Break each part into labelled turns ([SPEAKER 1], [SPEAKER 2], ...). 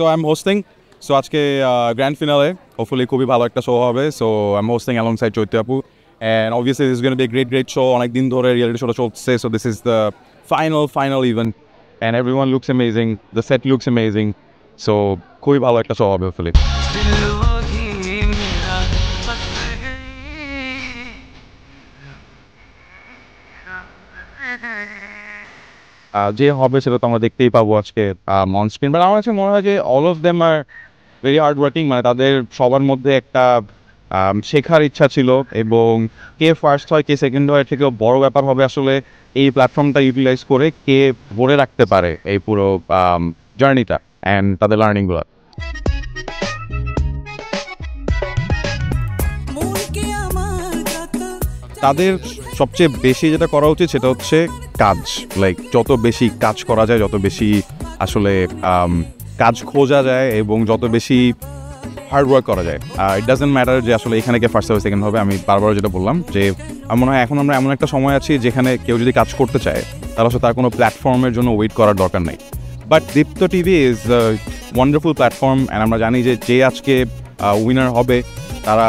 [SPEAKER 1] So I'm hosting. So আজকে grand finale. Hopefully খুবই ভালো একটা show হবে. So I'm hosting alongside Choyti Apu. And obviously this is going to be a great show. অনেক দিন ধরে reality show চলছে. So this is the final event. And everyone looks amazing. The set looks amazing. So খুবই ভালো একটা show হবে hopefully. যে হবে সেটা তো আমরা দেখতেই পাবো আজকে অন স্ক্রিন, বাট আমার কাছে মনে হয় যে all of them are very hard working, মানে তাদের সবার মধ্যে একটা শেখার ইচ্ছা ছিল, এবং কে ফার্স্ট হয় কে সেকেন্ড হয় থেকেও বড় ব্যাপার হবে আসলে এই প্ল্যাটফর্মটা ইউটিলাইজ করে কে ধরে রাখতে পারে এই পুরো জার্নিটা অ্যান্ড তাদের লার্নিংগুলো। তাদের সবচেয়ে বেশি যেটা করা উচিত সেটা হচ্ছে কাজ, লাইক যত বেশি কাজ করা যায়, যত বেশি আসলে কাজ খোঁজা যায় এবং যত বেশি হার্ড ওয়ার্ক করা যায়। ইট ডাজেন্ট ম্যাটার যে আসলে এখানে কে ফার্স্ট হবে সেকেন্ড হবে। আমি বারবার যেটা বললাম যে আমার মনে হয় এখন আমরা এমন একটা সময় আছি যেখানে কেউ যদি কাজ করতে চায় তাহলে আসলে তার কোনো প্ল্যাটফর্মের জন্য ওয়েট করার দরকার নেই। But Deepto TV is wonderful platform, and আমরা জানি যে আজকে উইনার হবে তারা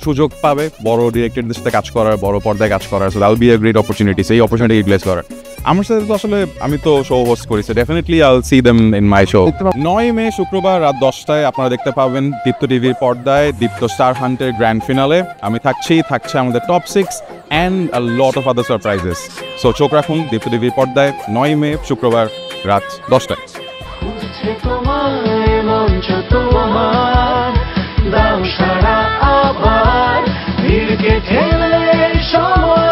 [SPEAKER 1] সুযোগ পাবে বড় ডিরেক্টরদের সাথে কাজ করার, বড় পর্দায় কাজ করার। So that will be a great opportunity, সেই অপরচুনিটি ইউটিলাইজ করার। আমার সাথে তো আসলে আমি তো শো হোস্ট করি, so definitely I will see them in my show. 9 মে শুক্রবার রাত 10টায় আপনারা দেখতে পাবেন দীপ্ত টিভির পর্দায় দীপ্ত স্টার হান্টের গ্র্যান্ড ফিনালে। আমি থাকছে আমাদের top 6 and a lot of other surprises. So চোখ রাখুন দীপ্ত টিভির পর্দায় 9 মে শুক্রবার রাত 10টায়।
[SPEAKER 2] সময়